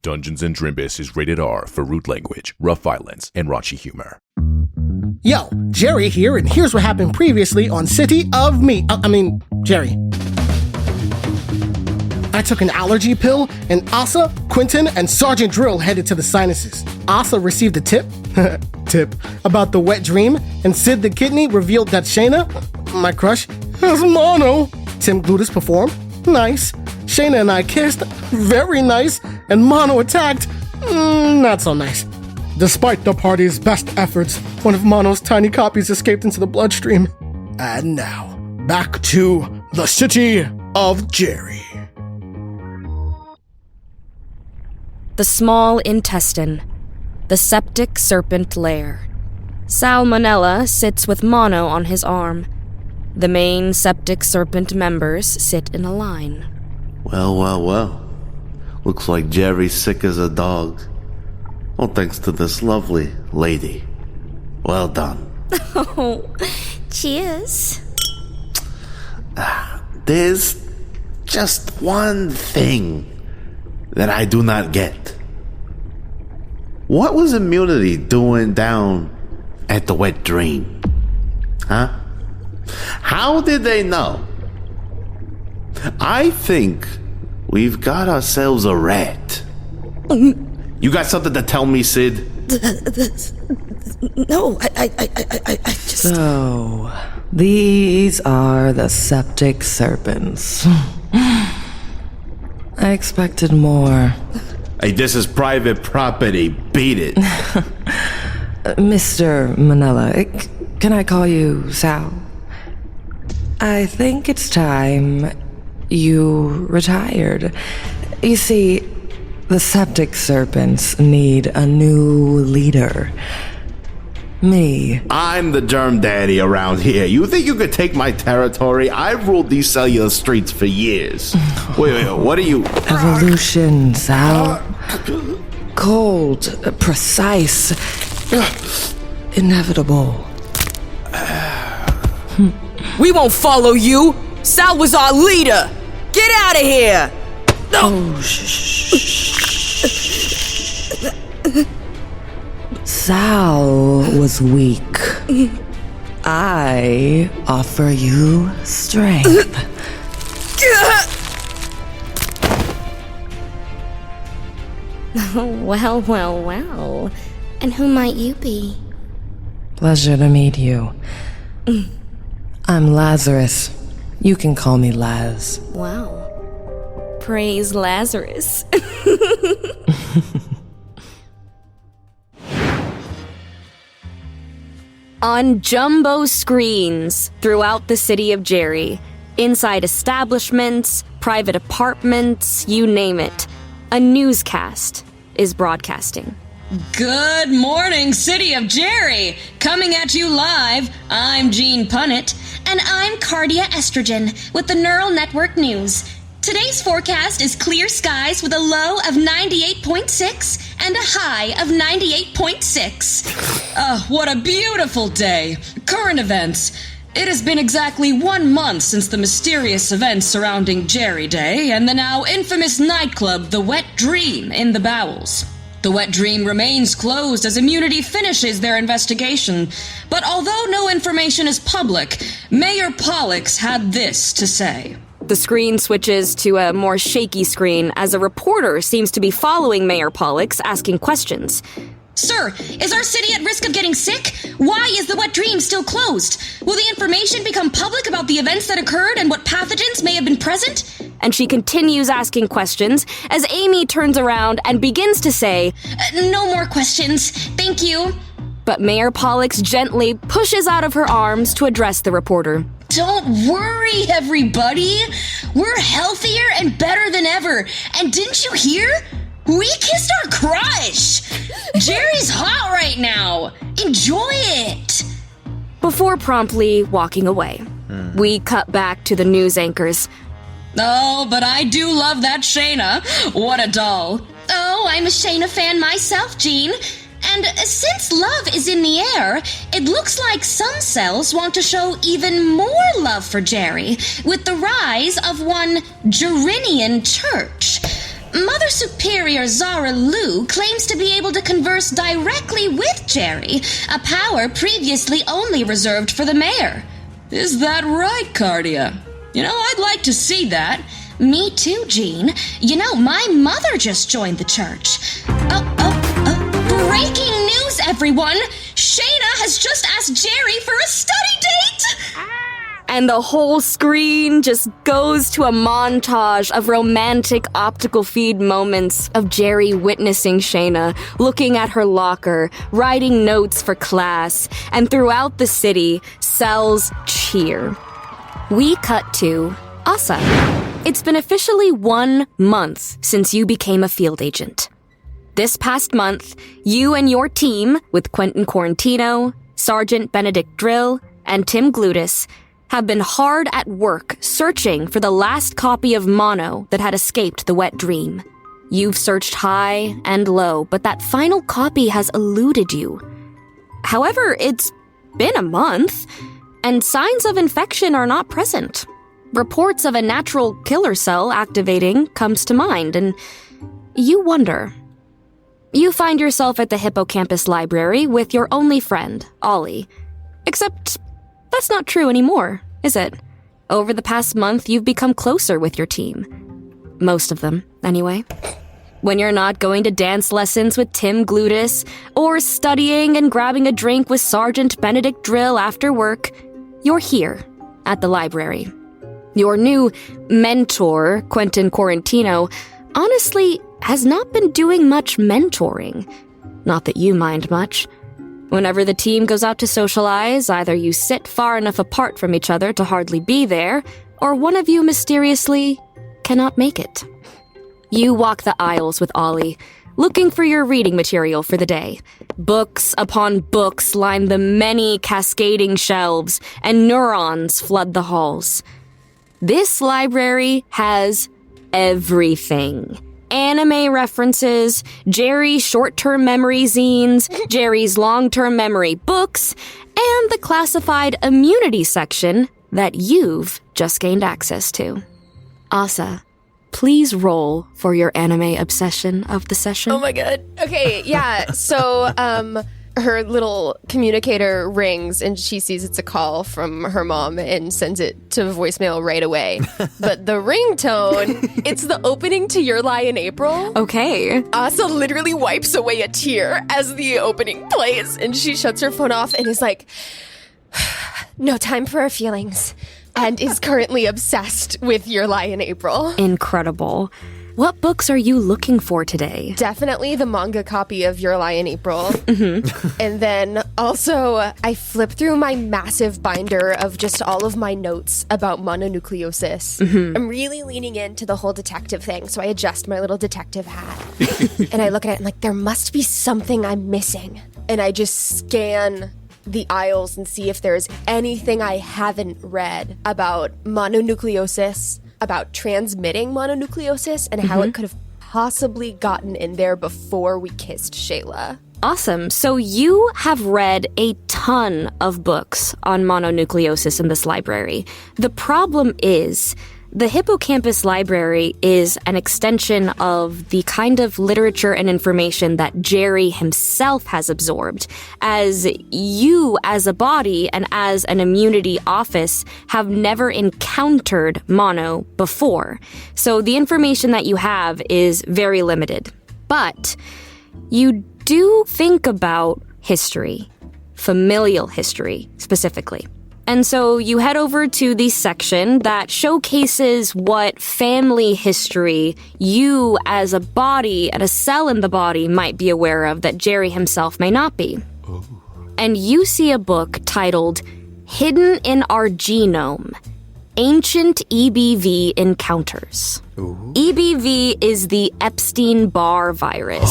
Dungeons & Drimbus is rated R for rude language, rough violence, and raunchy humor. Yo, Jerry here, and here's what happened previously on City of Me. Jerry. I took an allergy pill, and Asa, Quentin, and Sergeant Dryll headed to the sinuses. Asa received a tip about the wet dream, and Sid the Kidney revealed that Shayna, my crush, has mono. Tim Glutus performed. Nice. Shayna and I kissed. Very nice. And Mono attacked. Not so nice. Despite the party's best efforts, one of Mono's tiny copies escaped into the bloodstream. And now, back to the City of Jerry. The small intestine. The septic serpent lair. Sal Monella sits with Mono on his arm. The main septic serpent members sit in a line. Well. Looks like Jerry's sick as a dog. All thanks to this lovely lady. Well done. Oh, cheers. There's just one thing that I do not get. What was Immunity doing down at the Wet Dream? Huh? How did they know? I think we've got ourselves a rat. You got something to tell me, Sid? No, I just... So, these are the septic serpents. I expected more. Hey, this is private property. Beat it. Mr. Monella, can I call you Sal? I think it's time you retired. You see, the septic serpents need a new leader. Me. I'm the germ daddy around here. You think you could take my territory? I've ruled these cellular streets for years. Wait, what are you... Evolution, Sal. Cold, precise, inevitable. We won't follow you! Sal was our leader! Get out of here! Oh, shh. Sal was weak. I offer you strength. Well. And who might you be? Pleasure to meet you. I'm Lazarus. You can call me Laz. Wow. Praise Lazarus. On jumbo screens throughout the city of Jerry, inside establishments, private apartments, you name it, a newscast is broadcasting. Good morning, City of Jerry! Coming at you live, I'm Jean Punnett. And I'm Cardia Estrogen with the Neural Network News. Today's forecast is clear skies with a low of 98.6 and a high of 98.6. What a beautiful day. Current events. It has been exactly 1 month since the mysterious events surrounding Jerry Day and the now infamous nightclub The Wet Dream in the Bowels. The Wet Dream remains closed as Immunity finishes their investigation. But although no information is public, Mayor Pollux had this to say. The screen switches to a more shaky screen as a reporter seems to be following Mayor Pollux, asking questions. Sir, is our city at risk of getting sick? Why is the Wet Dream still closed? Will the information become public about the events that occurred and what pathogens may have been present? And she continues asking questions as Amy turns around and begins to say, No more questions. Thank you. But Mayor Pollux gently pushes out of her arms to address the reporter. Don't worry, everybody. We're healthier and better than ever. And didn't you hear? We kissed our crush! Jerry's hot right now. Enjoy it. Before promptly walking away, we cut back to the news anchors. Oh, but I do love that Shayna. What a doll. Oh, I'm a Shayna fan myself, Jean. And since love is in the air, it looks like some cells want to show even more love for Jerry with the rise of one Gerinian church. Mother Superior Zara Lu claims to be able to converse directly with Jerry, a power previously only reserved for the mayor. Is that right, Cardia? I'd like to see that. Me too, Jean. My mother just joined the church. Breaking news, everyone! Shayna has just asked Jerry for a study date! And the whole screen just goes to a montage of romantic optical feed moments of Jerry witnessing Shayna, looking at her locker, writing notes for class, and throughout the city, cells cheer. We cut to Asa. It's been officially 1 month since you became a field agent. This past month, you and your team, with Quentin Quarantino, Sergeant Benedict Dryll, and Tim Glutus, have been hard at work searching for the last copy of Mono that had escaped the wet dream. You've searched high and low, but that final copy has eluded you. However, it's been a month, and signs of infection are not present. Reports of a natural killer cell activating comes to mind, and you wonder. You find yourself at the Hippocampus Library with your only friend, Ollie. Except that's not true anymore, is it? Over the past month, you've become closer with your team. Most of them, anyway. When you're not going to dance lessons with Tim Glutus, or studying and grabbing a drink with Sergeant Benedict Dryll after work, you're here, at the library. Your new mentor, Quentin Quarantino, honestly has not been doing much mentoring. Not that you mind much. Whenever the team goes out to socialize, either you sit far enough apart from each other to hardly be there, or one of you mysteriously cannot make it. You walk the aisles with Ollie, looking for your reading material for the day. Books upon books line the many cascading shelves, and neurons flood the halls. This library has everything. Anime references, Jerry's short-term memory zines, Jerry's long-term memory books, and the classified immunity section that you've just gained access to. Asa, please roll for your anime obsession of the session. Oh my god. Okay, yeah. So, her little communicator rings and she sees it's a call from her mom and sends it to voicemail right away. But the ringtone, it's the opening to Your Lie in April. Okay. Asa literally wipes away a tear as the opening plays and she shuts her phone off and is like, no time for our feelings. And is currently obsessed with Your Lie in April. Incredible. What books are you looking for today? Definitely the manga copy of Your Lie in April. Mm-hmm. And then also, I flip through my massive binder of just all of my notes about mononucleosis. Mm-hmm. I'm really leaning into the whole detective thing, so I adjust my little detective hat. And I look at it and like, there must be something I'm missing. And I just scan the aisles and see if there's anything I haven't read about mononucleosis, about transmitting mononucleosis, and how it could have possibly gotten in there before we kissed Shayla. Awesome. So you have read a ton of books on mononucleosis in this library. The problem is, the Hippocampus Library is an extension of the kind of literature and information that Jerry himself has absorbed, as you as a body and as an immunity office have never encountered mono before. So the information that you have is very limited. But you do think about history, familial history specifically. And so you head over to the section that showcases what family history you as a body and a cell in the body might be aware of that Jerry himself may not be. Oh. And you see a book titled Hidden in Our Genome, Ancient EBV Encounters. Ooh. EBV is the Epstein-Barr virus,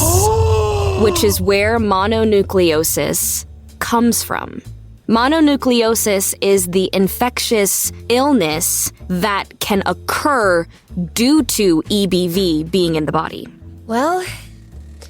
which is where mononucleosis comes from. Mononucleosis is the infectious illness that can occur due to EBV being in the body. Well,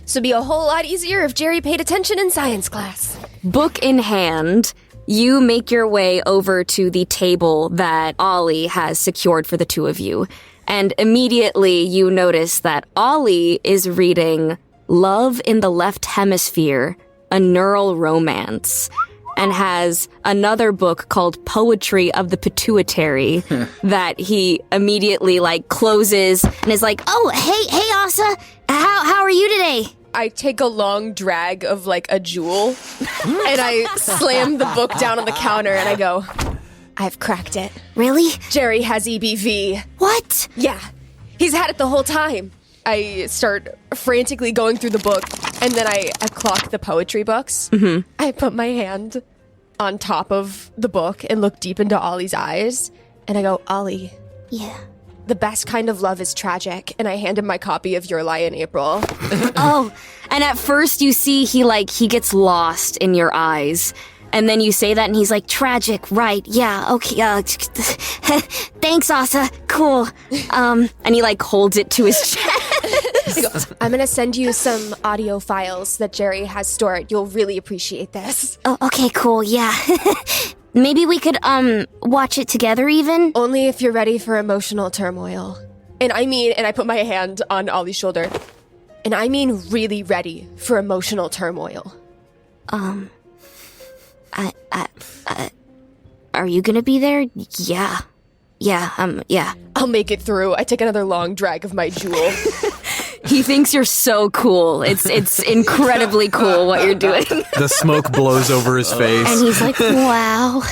this would be a whole lot easier if Jerry paid attention in science class. Book in hand, you make your way over to the table that Ollie has secured for the two of you. And immediately you notice that Ollie is reading Love in the Left Hemisphere, a Neural Romance, and has another book called Poetry of the Pituitary that he immediately closes and is like, "Oh, hey, Asa, how are you today?" I take a long drag of a jewel and I slam the book down on the counter and I go, "I've cracked it." "Really?" "Jerry has EBV." "What?" "Yeah, he's had it the whole time." I start frantically going through the book, and then I clock the poetry books. Mm-hmm. I put my hand on top of the book and look deep into Ollie's eyes, and I go, "Ollie." "Yeah." "The best kind of love is tragic," and I hand him my copy of Your Lie in April. Oh, and at first you see he gets lost in your eyes. And then you say that and he's like, "Tragic, right, yeah, okay, thanks, Asa, cool." And he holds it to his chest. "I'm gonna send you some audio files that Jerry has stored. You'll really appreciate this." "Oh, okay, cool, yeah." "Maybe we could, watch it together even?" "Only if you're ready for emotional turmoil." And I put my hand on Ollie's shoulder. And I mean really ready for emotional turmoil. Are you gonna be there? Yeah. Yeah. I'll make it through. I take another long drag of my jewel. He thinks you're so cool. It's incredibly cool what you're doing. The smoke blows over his face. And he's like, "Wow."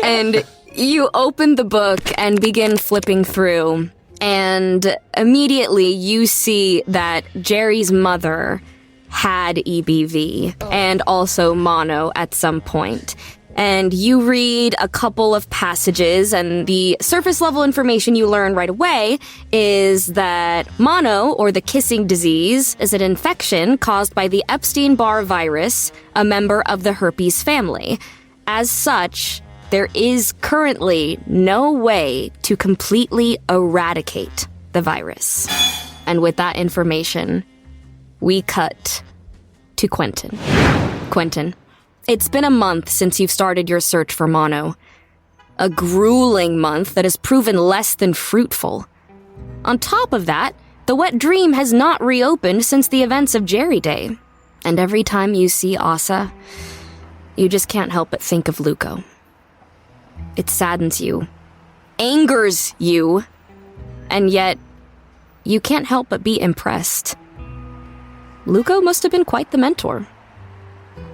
And you open the book and begin flipping through. And immediately you see that Jerry's mother had EBV and also mono at some point. And you read a couple of passages, and the surface level information you learn right away is that mono, or the kissing disease, is an infection caused by the Epstein-Barr virus, a member of the herpes family. As such, there is currently no way to completely eradicate the virus. And with that information, we cut to Quentin. Quentin, it's been a month since you've started your search for mono. A grueling month that has proven less than fruitful. On top of that, the wet dream has not reopened since the events of Jerry Day. And every time you see Asa, you just can't help but think of Luco. It saddens you, angers you, and yet you can't help but be impressed. Luco must have been quite the mentor.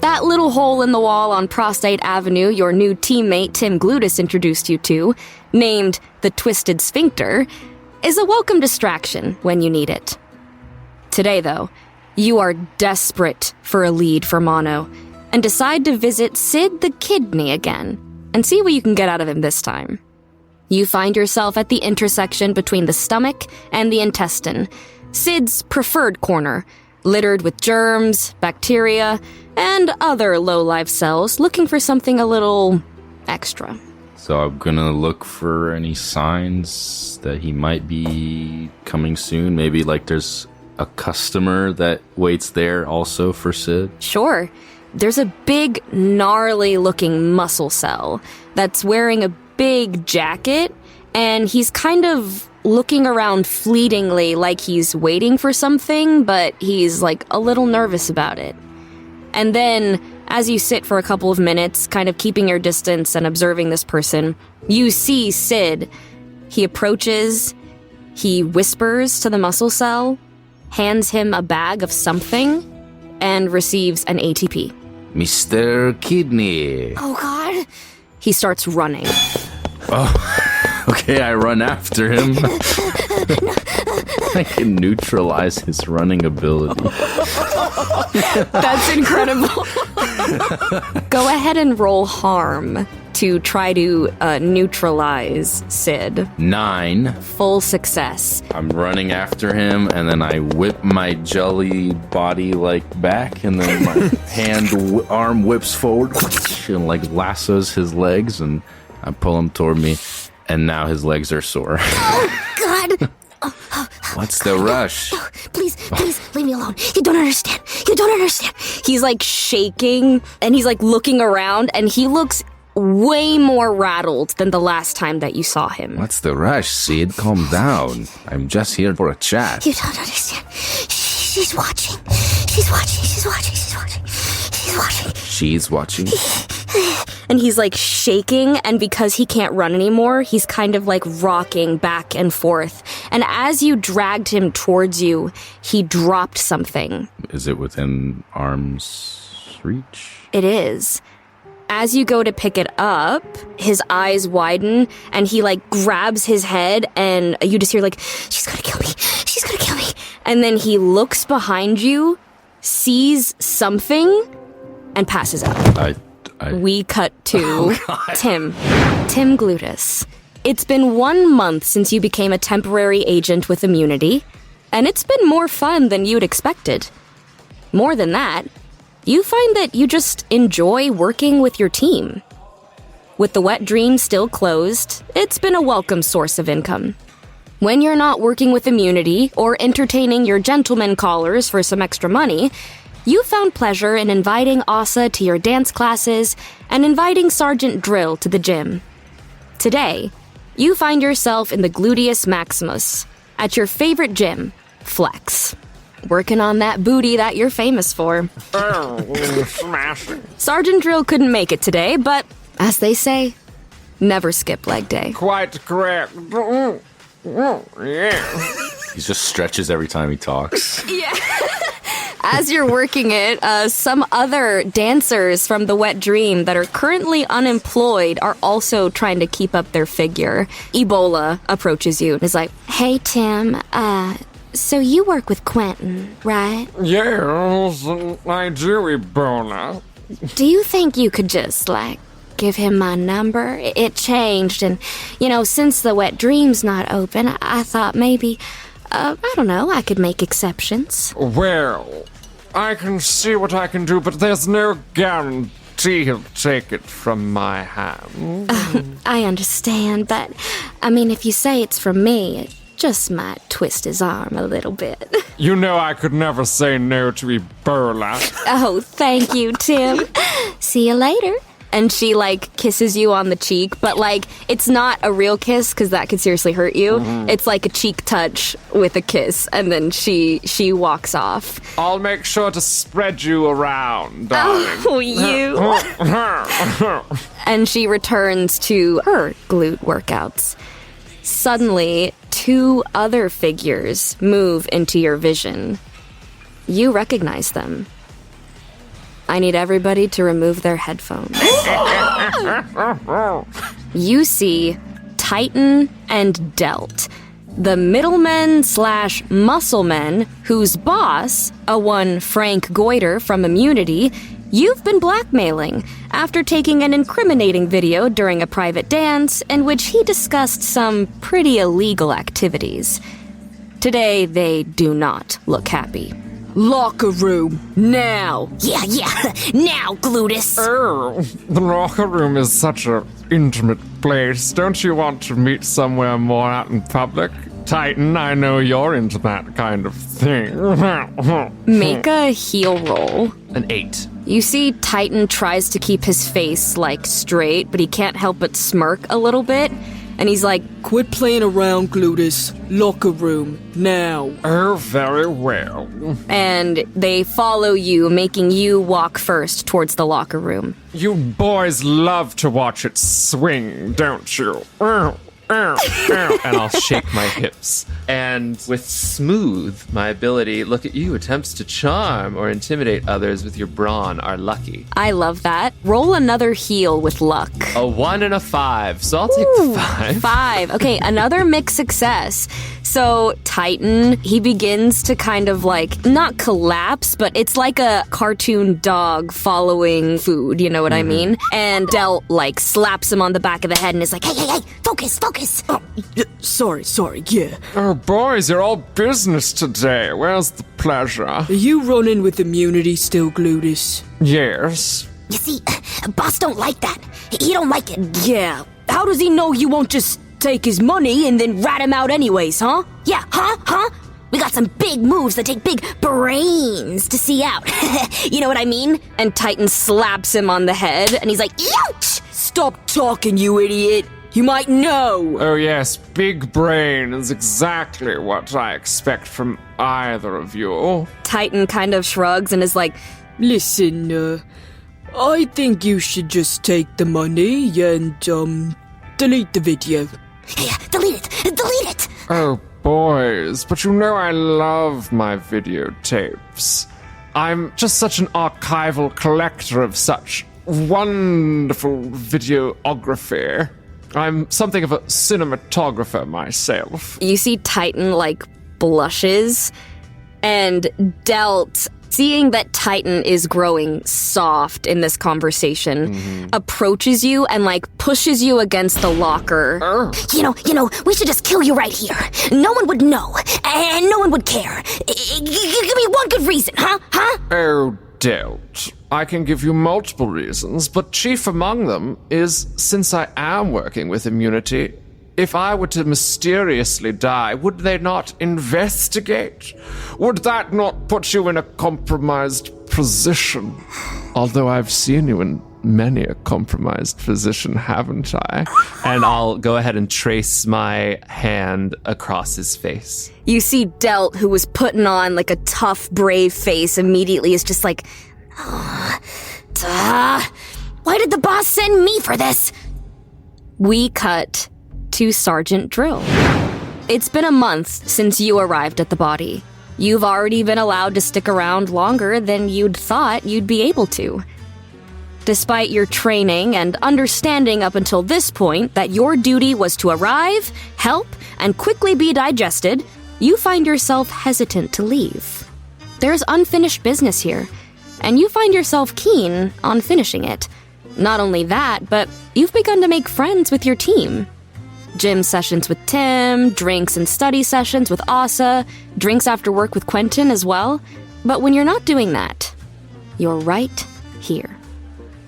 That little hole in the wall on Prostate Avenue your new teammate Tim Glutus introduced you to, named the Twisted Sphincter, is a welcome distraction when you need it. Today, though, you are desperate for a lead for mono, and decide to visit Sid the Kidney again, and see what you can get out of him this time. You find yourself at the intersection between the stomach and the intestine, Sid's preferred corner, littered with germs, bacteria, and other low-life cells looking for something a little extra. So I'm gonna look for any signs that he might be coming soon. Maybe there's a customer that waits there also for Sid. Sure. There's a big, gnarly-looking muscle cell that's wearing a big jacket, and he's kind of looking around fleetingly like he's waiting for something, but he's a little nervous about it. And then, as you sit for a couple of minutes, kind of keeping your distance and observing this person, you see Sid. He approaches, he whispers to the muscle cell, hands him a bag of something, and receives an ATP. Mr. Kidney. Oh, God. He starts running. Oh, okay, I run after him. I can neutralize his running ability. That's incredible. Go ahead and roll harm to try to neutralize Sid. 9. Full success. I'm running after him, and then I whip my jelly body back, and then my arm whips forward and lassos his legs, and I pull him toward me, and now his legs are sore. Oh, God. What's the rush? Please, leave me alone. You don't understand. He's shaking, and he's looking around, and he looks way more rattled than the last time that you saw him. What's the rush, Sid? Calm down. I'm just here for a chat. You don't understand. She's watching. She's watching. She's watching. She's watching. She's watching. She's watching? And he's like shaking, and because he can't run anymore, he's kind of like rocking back and forth. And as you dragged him towards you, he dropped something. Is it within arm's reach? It is. As you go to pick it up, his eyes widen, and he like grabs his head, and you just hear like, she's gonna kill me. She's gonna kill me. And then he looks behind you, sees something, and passes out. We cut to Tim Glutus. It's been 1 month since you became a temporary agent with immunity, and it's been more fun than you'd expected. More than that, you find that you just enjoy working with your team. With the Wet Dream still closed, it's been a welcome source of income. When you're not working with immunity or entertaining your gentleman callers for some extra money, you found pleasure in inviting Asa to your dance classes and inviting Sergeant Dryll to the gym. Today, you find yourself in the Gluteus Maximus at your favorite gym, Flex, working on that booty that you're famous for. Sergeant Dryll couldn't make it today, but as they say, never skip leg day. Quite correct. He just stretches every time he talks. Yeah. As you're working it, some other dancers from the Wet Dream that are currently unemployed are also trying to keep up their figure. Ebola approaches you and is like, "Hey, Tim, so you work with Quentin, right?" Yes, I do, Ebola. Do you think you could just, give him my number? It changed, and, since the Wet Dream's not open, I thought maybe, I don't know, I could make exceptions. Well, I can see what I can do, but there's no guarantee he'll take it from my hand. I understand, but, if you say it's from me, it just might twist his arm a little bit. You know I could never say no to Ebola. Oh, thank you, Tim. See you later. and she kisses you on the cheek, but it's not a real kiss because that could seriously hurt you. Mm-hmm. It's like a cheek touch with a kiss, and then she walks off. I'll make sure to spread you around, darling. Oh, you. And she returns to her glute workouts. Suddenly, 2 other figures move into your vision. You recognize them. I need everybody to remove their headphones. You see Titan and Delt, the middlemen / muscle men whose boss, a one Frank Goiter from Immunity, you've been blackmailing after taking an incriminating video during a private dance in which he discussed some pretty illegal activities. Today, they do not look happy. Locker room, now! Yeah, now, Glutus! Oh, the locker room is such an intimate place. Don't you want to meet somewhere more out in public? Titan, I know you're into that kind of thing. Make a heel roll. An 8. You see Titan tries to keep his face, straight, but he can't help but smirk a little bit. And he's like, quit playing around, Glutus. Locker room, now. Oh, very well. And they follow you, making you walk first towards the locker room. You boys love to watch it swing, don't you? And I'll shake my hips. And with Smooth, my ability, look at you, attempts to charm or intimidate others with your brawn are lucky. I love that. Roll another heel with luck. A 1 and a 5, so I'll take the 5. 5. Okay, another mixed success. So Titan, he begins to kind of not collapse, but it's like a cartoon dog following food, you know what I mean? And Delt slaps him on the back of the head and is like, hey, focus. Oh, sorry, yeah. Oh, boys, you're all business today. Where's the pleasure? Are you running with Immunity still, Glutus? Yes. You see, boss don't like that. He don't like it. Yeah. How does he know you won't just take his money and then rat him out anyways, huh? Yeah, huh? We got some big moves that take big brains to see out. You know what I mean? And Titan slaps him on the head, and he's like, ouch! Stop talking, you idiot! You might know! Oh yes, big brain is exactly what I expect from either of you. Titan kind of shrugs and is like, Listen, I think you should just take the money and, delete the video. Hey, delete it! Oh, boys, but you know I love my videotapes. I'm just such an archival collector of such wonderful videography. I'm something of a cinematographer myself. You see Titan, blushes, and Delt, seeing that Titan is growing soft in this conversation, approaches you and, pushes you against the locker. You know, we should just kill you right here. No one would know, and no one would care. Give me one good reason, huh? Oh, Delt. I can give you multiple reasons, but chief among them is, since I am working with immunity, if I were to mysteriously die, would they not investigate? Would that not put you in a compromised position? Although I've seen you in many a compromised position, haven't I? And I'll go ahead and trace my hand across his face. You see Delt, who was putting on a tough, brave face, immediately is just like, why did the boss send me for this? We cut to Sergeant Dryll. It's been a month since you arrived at the body. You've already been allowed to stick around longer than you'd thought you'd be able to. Despite your training and understanding up until this point that your duty was to arrive, help, and quickly be digested, you find yourself hesitant to leave. There's unfinished business here, and you find yourself keen on finishing it. Not only that, but you've begun to make friends with your team. Gym sessions with Tim, drinks and study sessions with Asa, drinks after work with Quentin as well. But when you're not doing that, you're right here,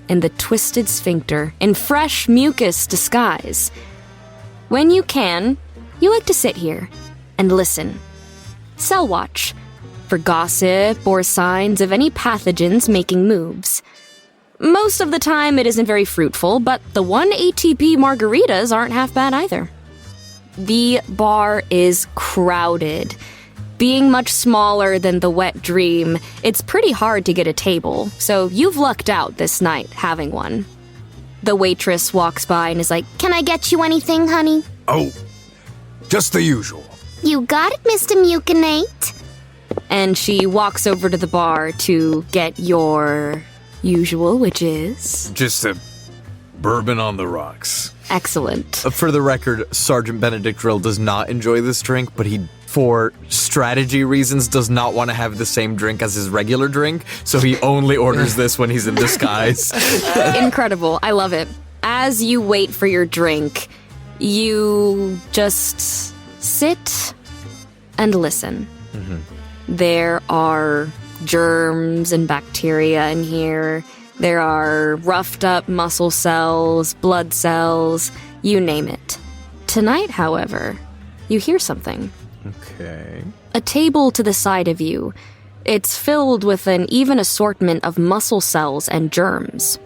in the twisted sphincter, in fresh mucus disguise. When you can, you like to sit here and listen. Cell watch for gossip or signs of any pathogens making moves. Most of the time it isn't very fruitful, but the 1 ATP margaritas aren't half bad either. The bar is crowded. Being much smaller than the Wet Dream, it's pretty hard to get a table, so you've lucked out this night having one. The waitress walks by and is like, Can I get you anything, honey? Oh, just the usual. You got it, Mr. Mucinate. And she walks over to the bar to get your usual, which is? Just a bourbon on the rocks. Excellent. For the record, Sergeant Benedict Dryll does not enjoy this drink, but he, for strategy reasons, does not want to have the same drink as his regular drink, so he only orders this when he's in disguise. Incredible. I love it. As you wait for your drink, you just sit and listen. There are germs and bacteria in here. There are roughed up muscle cells, blood cells, you name it. Tonight, however, you hear something. Okay. A table to the side of you. It's filled with an even assortment of muscle cells and germs.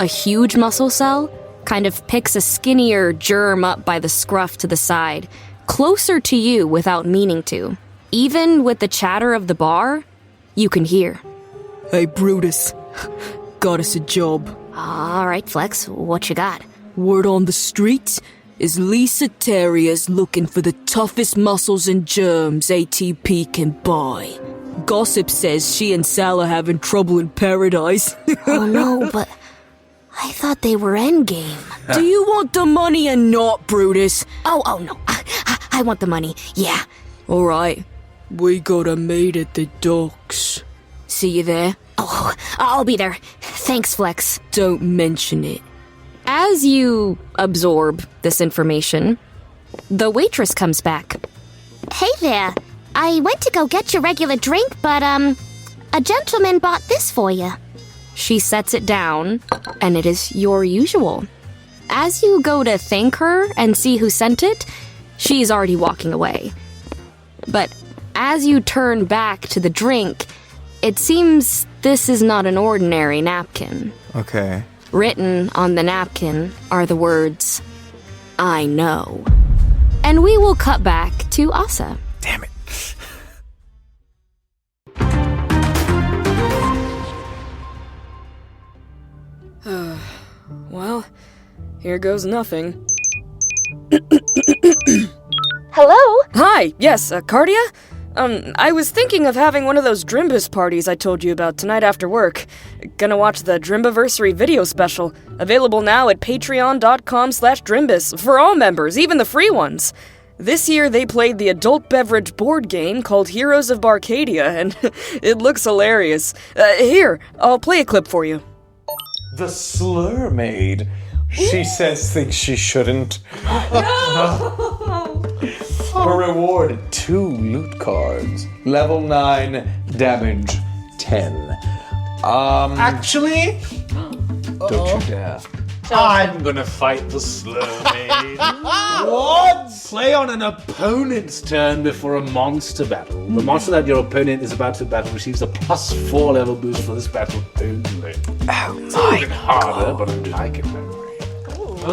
A huge muscle cell kind of picks a skinnier germ up by the scruff to the side, closer to you without meaning to. Even with the chatter of the bar, you can hear. Hey, Brutus. Got us a job. All right, Flex, what you got? Word on the streets is Lisa Terrier's looking for the toughest muscles and germs ATP can buy. Gossip says she and Sal are having trouble in paradise. Oh no, but I thought they were endgame. Do you want the money or not, Brutus? Oh no, I want the money, yeah. All right, we got a maid at the docks. See you there? Oh, I'll be there. Thanks, Flex. Don't mention it. As you absorb this information, the waitress comes back. Hey there. I went to go get your regular drink, but, a gentleman bought this for you. She sets it down, and it is your usual. As you go to thank her and see who sent it, she's already walking away. But as you turn back to the drink, it seems this is not an ordinary napkin. Okay. Written on the napkin are the words, I know. And we will cut back to Asa. Damn it. Well, here goes nothing. Hello? Hi, yes, Cardia? I was thinking of having one of those Drimbus parties I told you about tonight after work. Gonna watch the Drimbiversary video special, available now at patreon.com/Drimbus, for all members, even the free ones. This year they played the adult beverage board game called Heroes of Barcadia, and it looks hilarious. Here, I'll play a clip for you. The slur maid. She says things she shouldn't. Her reward, 2 loot cards. Level 9, damage 10. Actually, don't you dare. I'm gonna fight the slur maid. What? Play on an opponent's turn before a monster battle. The monster that your opponent is about to battle receives a +4 level boost for this battle only. Oh it's a little bit harder, but I like it that way.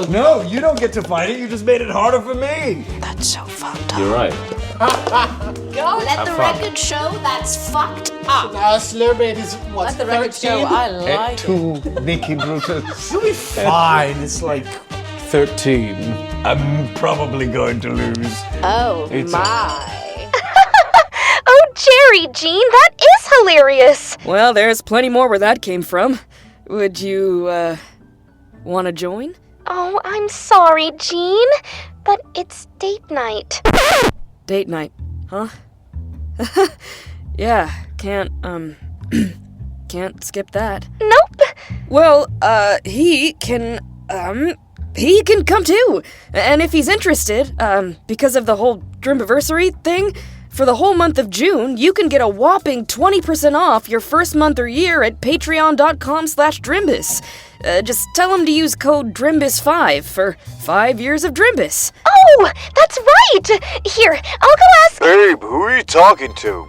No, you don't get to fight it. You just made it harder for me. That's so fucked up. You're right. Let the record show that's fucked up. Now, slur maid is what? Let the record show I like it. 2, Nicky Brutus. You'll be fine. It's like 13. I'm probably going to lose. Oh, It's my. Oh, Jerry, Jean, that is hilarious. Well, there's plenty more where that came from. Would you, want to join? Oh, I'm sorry, Jean, but it's date night. Date night, huh? Yeah, can't skip that. Nope. Well, he can come too. And if he's interested, because of the whole Drimbiversary thing, for the whole month of June, you can get a whopping 20% off your first month or year at patreon.com/Drimbus. Just tell him to use code Drimbus5 for 5 years of Drimbus. Oh, that's right. Here, I'll go ask... Babe, who are you talking to?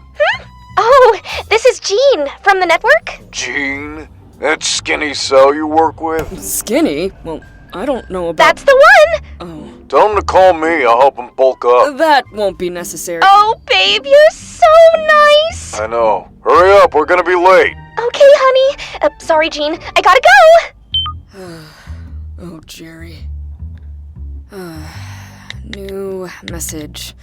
Oh, this is Jean from the network. Jean? That skinny cell you work with? Skinny? Well, I don't know about... That's the one! Oh. Tell him to call me. I'll help him bulk up. That won't be necessary. Oh, babe, you're so nice. I know. Hurry up, we're gonna be late. Okay, honey. Sorry, Jean. I gotta go. Oh, Jerry. New message.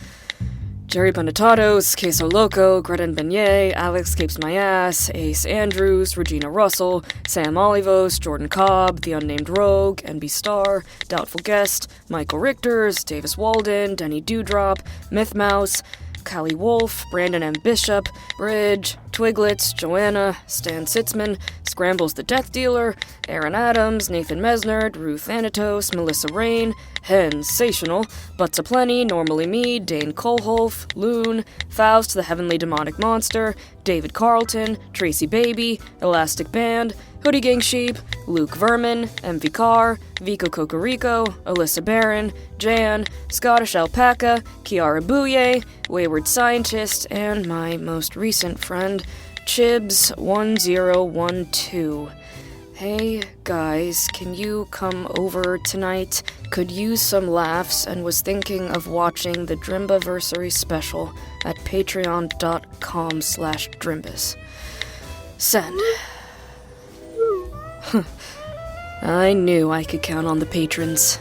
Jerry Benetatos, Queso Loco, Greta Beignet, Alex Capes My Ass, Ace Andrews, Regina Russell, Sam Olivos, Jordan Cobb, The Unnamed Rogue, NB Star, Doubtful Guest, Michael Richters, Davis Walden, Denny Dewdrop, Myth Mouse, Callie Wolf, Brandon M. Bishop, Bridge, Twiglets, Joanna, Stan Sitzman, Scrambles the Death Dealer, Aaron Adams, Nathan Mesnard, Ruth Anatos, Melissa Rain, Hensational, Butts Aplenty, Normally Me, Dane Kohlhoff, Loon, Faust the Heavenly Demonic Monster, David Carlton, Tracy Baby, Elastic Band, Hoodie Gang Sheep, Luke Vermin, MV Carr, Vico Cocorico, Alyssa Barron, Jan, Scottish Alpaca, Kiara Bouye, Wayward Scientist, and my most recent friend, Chibs1012. Hey, guys, can you come over tonight? Could use some laughs and was thinking of watching the Drimbiversary special at patreon.com/Drimbus. Send. I knew I could count on the patrons.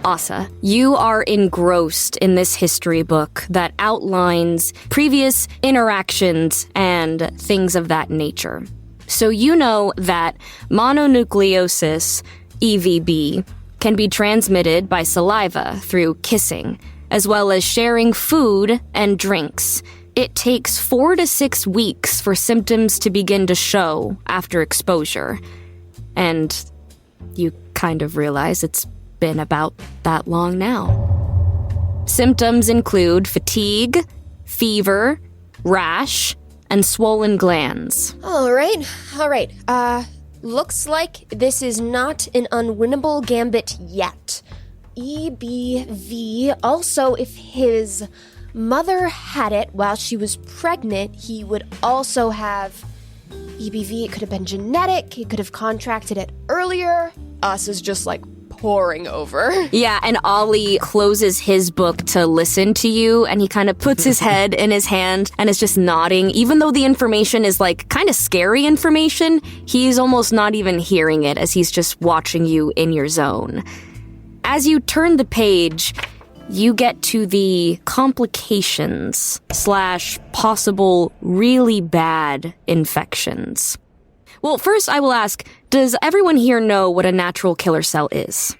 Asa, you are engrossed in this history book that outlines previous interactions and things of that nature. So you know that mononucleosis, EVB, can be transmitted by saliva through kissing, as well as sharing food and drinks. It takes 4 to 6 weeks for symptoms to begin to show after exposure. And you kind of realize it's been about that long now. Symptoms include fatigue, fever, rash, and swollen glands. All right. Looks like this is not an unwinnable gambit yet. EBV, also if his mother had it while she was pregnant, he would also have EBV. It could have been genetic. He could have contracted it earlier. Us is just like pouring over. Yeah, and Ollie closes his book to listen to you, and he kind of puts his head in his hand and is just nodding. Even though the information is like kind of scary information, he's almost not even hearing it as he's just watching you in your zone. As you turn the page, you get to the complications / possible really bad infections. Well, first I will ask, does everyone here know what a natural killer cell is?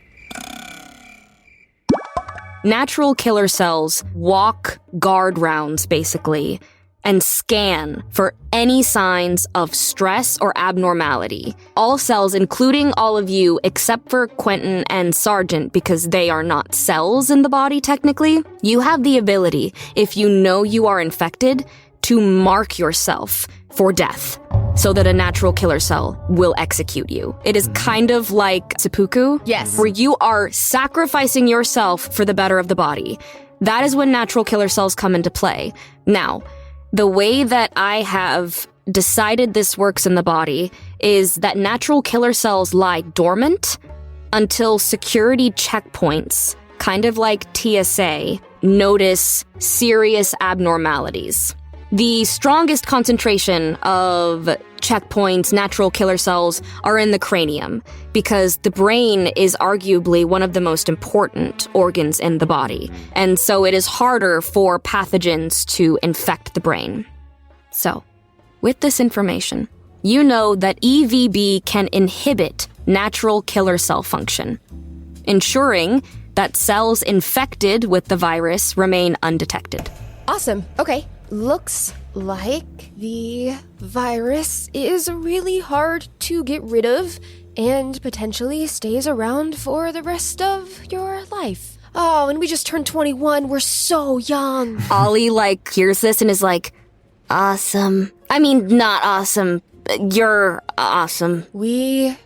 Natural killer cells walk guard rounds, basically, and scan for any signs of stress or abnormality. All cells, including all of you, except for Quentin and Sergeant, because they are not cells in the body, technically, you have the ability, if you know you are infected, to mark yourself for death, so that a natural killer cell will execute you. It is kind of like seppuku. Yes. Where you are sacrificing yourself for the better of the body. That is when natural killer cells come into play. Now, the way that I have decided this works in the body is that natural killer cells lie dormant until security checkpoints, kind of like TSA, notice serious abnormalities. The strongest concentration of checkpoints, natural killer cells, are in the cranium, because the brain is arguably one of the most important organs in the body, and so it is harder for pathogens to infect the brain. So, with this information, you know that EVB can inhibit natural killer cell function, ensuring that cells infected with the virus remain undetected. Awesome. Okay. Looks like the virus is really hard to get rid of and potentially stays around for the rest of your life. Oh, and we just turned 21. We're so young. Ollie, hears this and is like, awesome. I mean, not awesome. You're awesome. We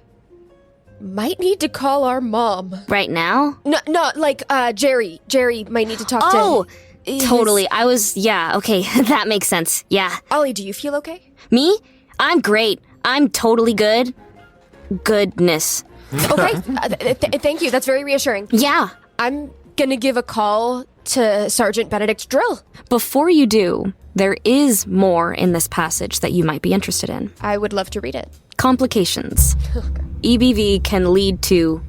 might need to call our mom. Right now? No, Jerry. Jerry might need to talk to... Oh! Totally. Okay, that makes sense. Yeah. Ollie, do you feel okay? Me? I'm great. I'm totally good. Goodness. Okay, thank you. That's very reassuring. Yeah. I'm gonna give a call to Sergeant Benedict Dryll. Before you do, there is more in this passage that you might be interested in. I would love to read it. Complications. EBV can lead to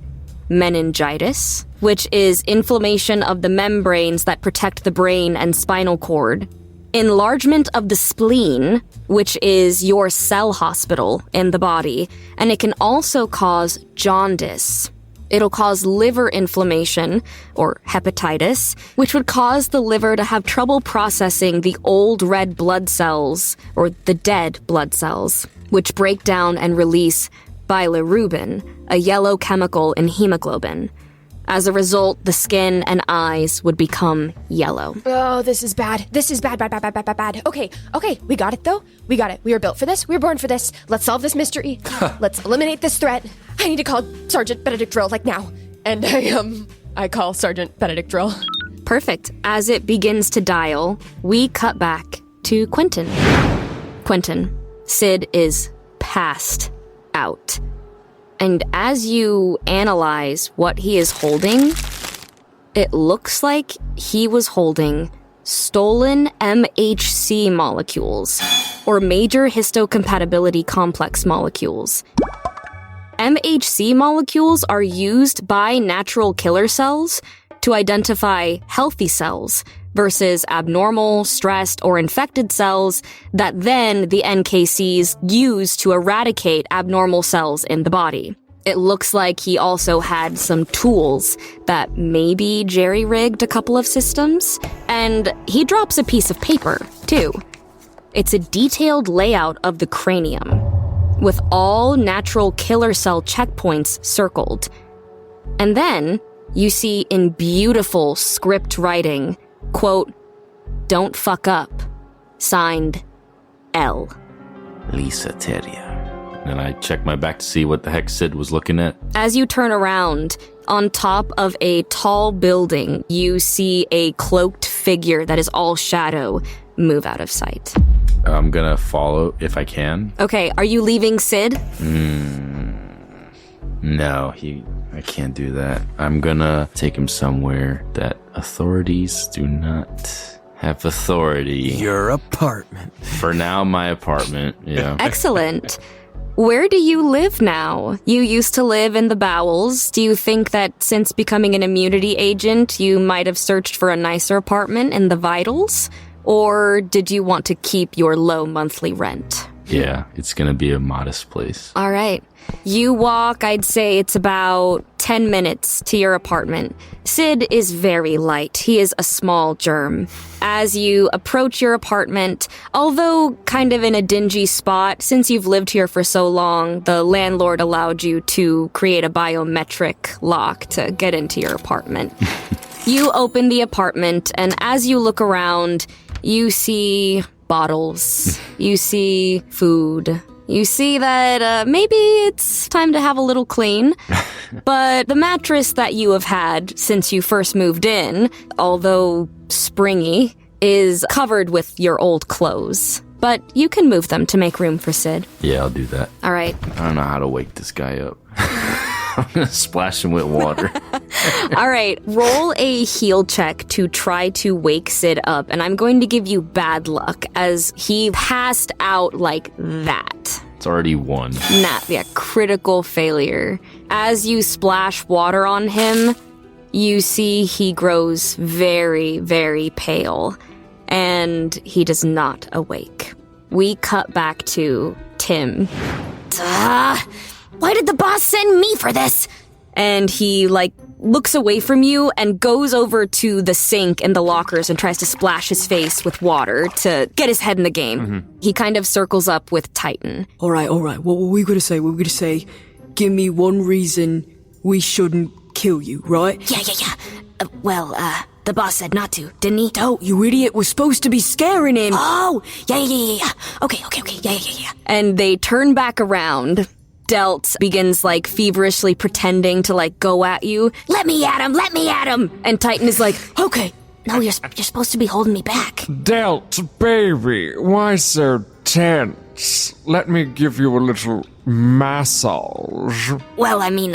meningitis, which is inflammation of the membranes that protect the brain and spinal cord. Enlargement of the spleen, which is your cell hospital in the body, and it can also cause jaundice. It'll cause liver inflammation, or hepatitis, which would cause the liver to have trouble processing the old red blood cells, or the dead blood cells, which break down and release bilirubin, a yellow chemical in hemoglobin. As a result, the skin and eyes would become yellow. Oh, this is bad. This is bad. Okay, we got it though. We got it. We were built for this. We were born for this. Let's solve this mystery. Let's eliminate this threat. I need to call Sergeant Benedict Dryll, now. And I call Sergeant Benedict Dryll. Perfect. As it begins to dial, we cut back to Quentin. Quentin, Sid is passed out. And as you analyze what he is holding, it looks like he was holding stolen MHC molecules, or major histocompatibility complex molecules. MHC molecules are used by natural killer cells to identify healthy cells versus abnormal, stressed, or infected cells that then the NKCs use to eradicate abnormal cells in the body. It looks like he also had some tools that maybe jerry-rigged a couple of systems, and he drops a piece of paper, too. It's a detailed layout of the cranium, with all natural killer cell checkpoints circled. And then you see in beautiful script writing, quote, "Don't fuck up. Signed, L." Lisa Terria. And I check my back to see what the heck Sid was looking at. As you turn around, on top of a tall building, you see a cloaked figure that is all shadow move out of sight. I'm gonna follow if I can. Okay, are you leaving Sid? No, I can't do that. I'm gonna take him somewhere that authorities do not have authority. Your apartment. For now, my apartment, yeah. Excellent. Where do you live now? You used to live in the bowels. Do you think that since becoming an immunity agent, you might have searched for a nicer apartment in the Vitals? Or did you want to keep your low monthly rent? Yeah, it's gonna be a modest place. All right. You walk, I'd say it's about 10 minutes to your apartment. Sid is very light. He is a small germ. As you approach your apartment, although kind of in a dingy spot, since you've lived here for so long, the landlord allowed you to create a biometric lock to get into your apartment. You open the apartment, and as you look around, you see bottles. You see food. You see that maybe it's time to have a little clean. But the mattress that you have had since you first moved in, although springy, is covered with your old clothes. But you can move them to make room for Sid. Yeah, I'll do that. All right. I don't know how to wake this guy up. I'm gonna splash him with water. All right, roll a heal check to try to wake Sid up, and I'm going to give you bad luck as he passed out like that. It's already 1. Critical failure. As you splash water on him, you see he grows very, very pale, and he does not awake. We cut back to Tim. Why did the boss send me for this? And he, looks away from you and goes over to the sink in the lockers and tries to splash his face with water to get his head in the game. Mm-hmm. He kind of circles up with Titan. All right. What were we going to say? We were going to say, give me one reason we shouldn't kill you, right? Yeah. The boss said not to, didn't he? Don't, you idiot. We're supposed to be scaring him. Oh, yeah. Okay. Yeah. And they turn back around. Delt begins, feverishly pretending to, go at you. Let me at him! And Titan is like, okay. No, you're supposed to be holding me back. Delt, baby, why so tense? Let me give you a little massage. Well, I mean,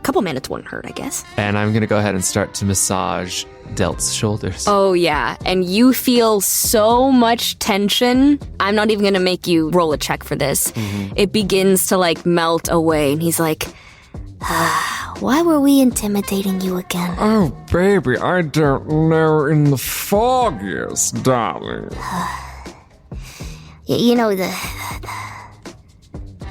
couple minutes wouldn't hurt, I guess. And I'm gonna go ahead and start to massage Delt's shoulders. Oh, yeah. And you feel so much tension. I'm not even gonna make you roll a check for this. Mm-hmm. It begins to, melt away. And he's like, why were we intimidating you again? Oh, baby, I don't know in the foggiest, darling. You know, the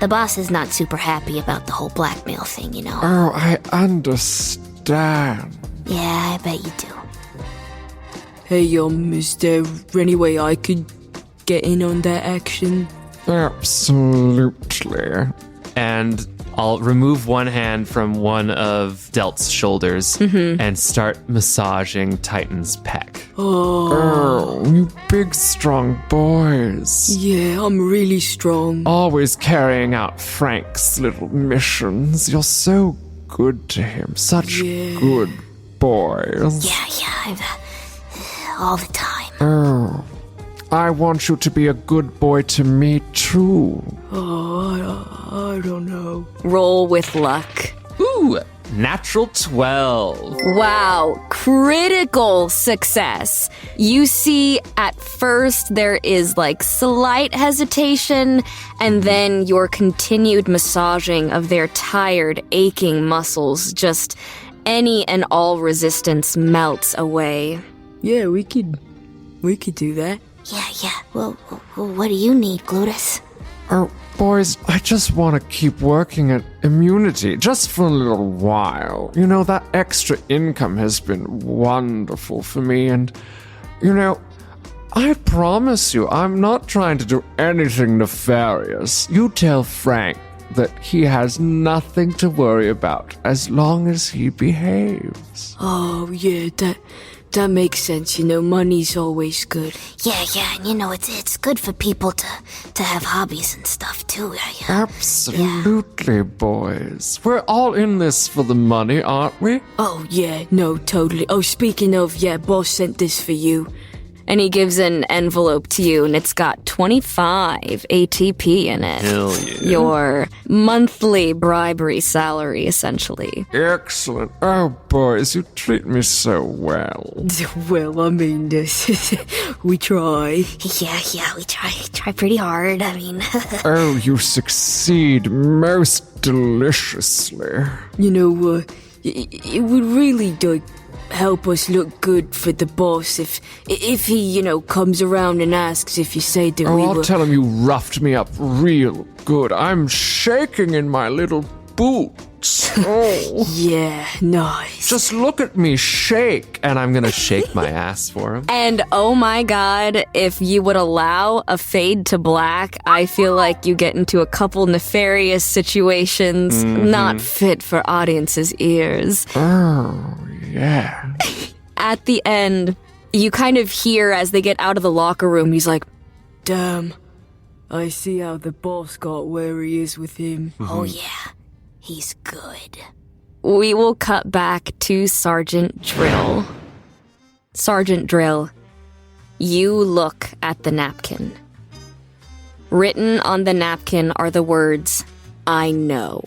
boss is not super happy about the whole blackmail thing, you know. Oh, I understand. Yeah, I bet you do. Hey, is there any way I could get in on that action? Absolutely. And I'll remove one hand from one of Delt's shoulders and start massaging Titan's pec. Oh, you big, strong boys. Yeah, I'm really strong. Always carrying out Frank's little missions. You're so good to him. Such good boys. Yeah, all the time. Oh, I want you to be a good boy to me, too. Oh, I don't know. Roll with luck. Ooh, natural 12. Wow, critical success. You see, at first, there is slight hesitation, and then your continued massaging of their tired, aching muscles, just any and all resistance melts away. Yeah, we could do that. Yeah. Well, what do you need, Glutus? Oh, boys, I just want to keep working at immunity, just for a little while. You know, that extra income has been wonderful for me, and, I promise you, I'm not trying to do anything nefarious. You tell Frank that he has nothing to worry about as long as he behaves. Oh, yeah, That makes sense, money's always good. Yeah, and it's good for people to have hobbies and stuff too. Absolutely, boys. We're all in this for the money, aren't we? Oh, yeah, no, totally. Oh, speaking of, boss sent this for you. And he gives an envelope to you, and it's got 25 ATP in it. Hell yeah. Your monthly bribery salary, essentially. Excellent. Oh, boys, you treat me so well. Well, I mean, we try. Yeah, we try pretty hard. I mean... Oh, you succeed most deliciously. It would really, help us look good for the boss if he, comes around and asks if you say that we were... I'll tell him you roughed me up real good. I'm shaking in my little boots. Oh. Yeah, nice. Just look at me shake. And I'm gonna shake my ass for him. And oh my god, if you would allow a fade to black, I feel like you get into a couple nefarious situations not fit for audiences' ears. Oh, yeah. At the end, you kind of hear as they get out of the locker room, he's like, damn, I see how the boss got where he is with him. Oh yeah, he's good. We will cut back to Sergeant Dryll. Sergeant Dryll, you look at the napkin. Written on the napkin are the words, I know.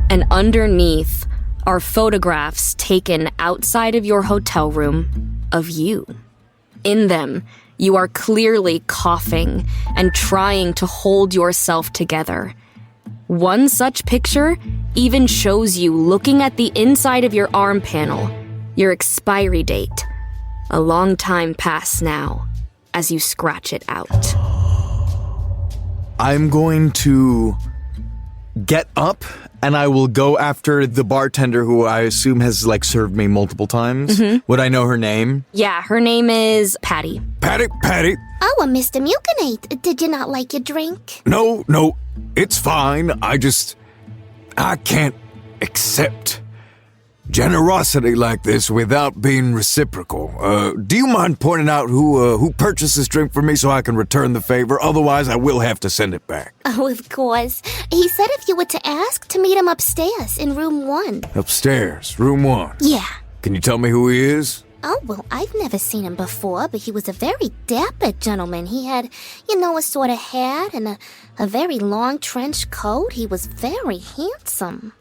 And underneath are photographs taken outside of your hotel room of you. In them, you are clearly coughing and trying to hold yourself together. One such picture even shows you looking at the inside of your arm panel, your expiry date. A long time past now, as you scratch it out. I'm going to get up and I will go after the bartender who I assume has served me multiple times. Would I know her name? Yeah, her name is Patty. Patty. Oh, Mr. Mucinate, did you not like your drink? No, it's fine. I can't accept generosity like this without being reciprocal. Do you mind pointing out who purchased this drink for me so I can return the favor? Otherwise, I will have to send it back. Oh, of course. He said if you were to ask, to meet him upstairs in room 1. Upstairs, room 1. Yeah. Can you tell me who he is? Oh, well, I've never seen him before, but he was a very dapper gentleman. He had, a sort of hat and a very long trench coat. He was very handsome.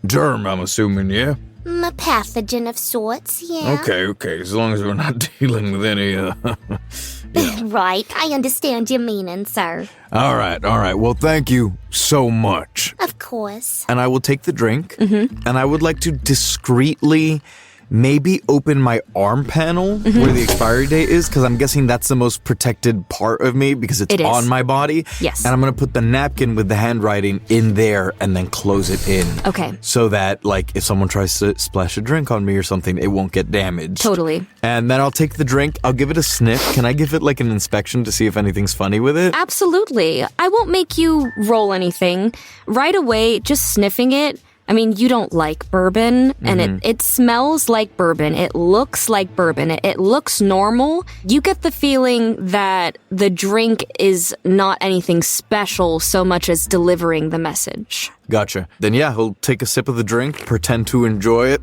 Germ, I'm assuming, yeah? A pathogen of sorts, yeah. Okay, as long as we're not dealing with any, Right, I understand your meaning, sir. All right, well, thank you so much. Of course. And I will take the drink, and I would like to discreetly maybe open my arm panel where the expiry date is, because I'm guessing that's the most protected part of me because it's on my body. Yes. And I'm going to put the napkin with the handwriting in there and then close it in. Okay. So that, if someone tries to splash a drink on me or something, it won't get damaged. Totally. And then I'll take the drink, I'll give it a sniff. Can I give it an inspection to see if anything's funny with it? Absolutely. I won't make you roll anything. Right away, just sniffing it. I mean, you don't like bourbon, and it smells like bourbon. It looks like bourbon. It looks normal. You get the feeling that the drink is not anything special so much as delivering the message. Gotcha. Then he'll take a sip of the drink, pretend to enjoy it.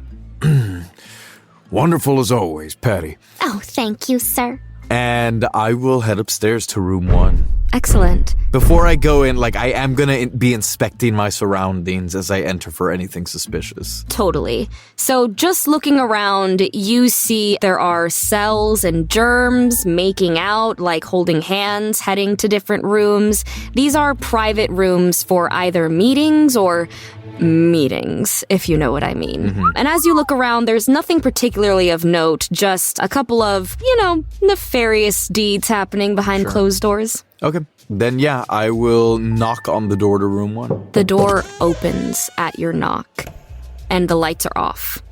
Wonderful as always, Patty. Oh, thank you, sir. And I will head upstairs to room 1. Excellent. Before I go in, I am going to be inspecting my surroundings as I enter for anything suspicious. Totally. So just looking around, you see there are cells and germs making out, holding hands, heading to different rooms. These are private rooms for either meetings or meetings, if you know what I mean. And as you look around, there's nothing particularly of note, just a couple of, nefarious deeds happening behind closed doors. Okay. Then, I will knock on the door to room 1. The door opens at your knock, and the lights are off.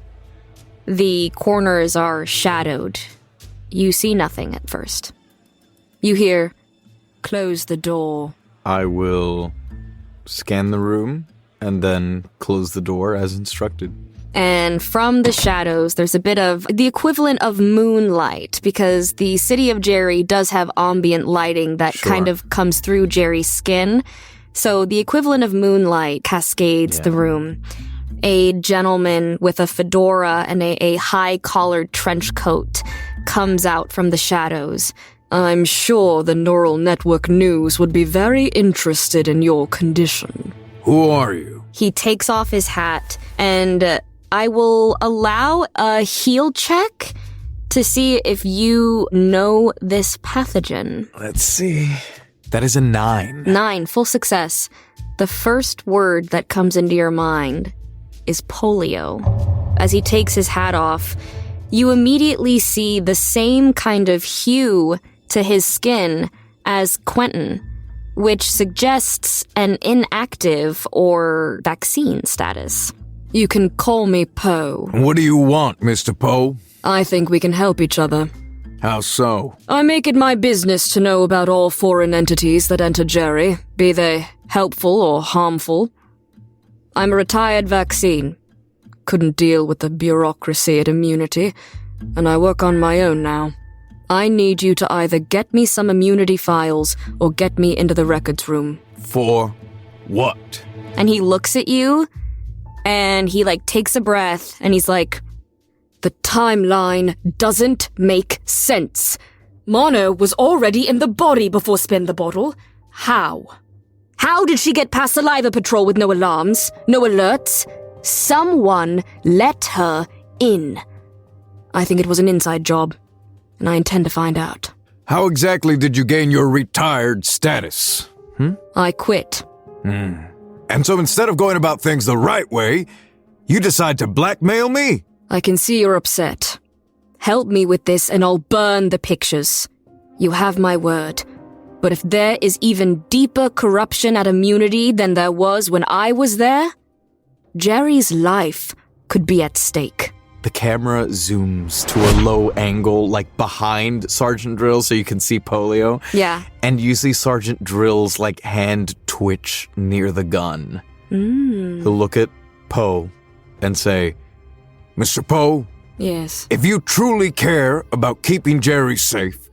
The corners are shadowed. You see nothing at first. You hear, close the door. I will scan the room and then close the door as instructed. And from the shadows, there's a bit of the equivalent of moonlight, because the city of Jerry does have ambient lighting that kind of comes through Jerry's skin. So the equivalent of moonlight cascades the room. A gentleman with a fedora and a high-collared trench coat comes out from the shadows. I'm sure the Neural Network News would be very interested in your condition. Who are you? He takes off his hat, and I will allow a heal check to see if you know this pathogen. Let's see. That is a 9. 9, full success. The first word that comes into your mind is polio. As he takes his hat off, you immediately see the same kind of hue to his skin as Quentin, which suggests an inactive or vaccine status. You can call me Poe. What do you want, Mr. Poe? I think we can help each other. How so? I make it my business to know about all foreign entities that enter Jerry, be they helpful or harmful. I'm a retired vaccine. Couldn't deal with the bureaucracy at Immunity, and I work on my own now. I need you to either get me some Immunity files or get me into the records room. For what? And he looks at you, and he, takes a breath, and he's like, the timeline doesn't make sense. Mono was already in the body before Spin the Bottle. How? How did she get past Saliva Patrol with no alarms, no alerts? Someone let her in. I think it was an inside job, and I intend to find out. How exactly did you gain your retired status? I quit. And so instead of going about things the right way, you decide to blackmail me? I can see you're upset. Help me with this and I'll burn the pictures. You have my word. But if there is even deeper corruption at Immunity than there was when I was there, Jerry's life could be at stake. The camera zooms to a low angle, behind Sergeant Dryll, so you can see polio. Yeah. And you see Sergeant Drill's, hand twitch near the gun. He'll look at Poe and say, Mr. Poe? Yes. If you truly care about keeping Jerry safe,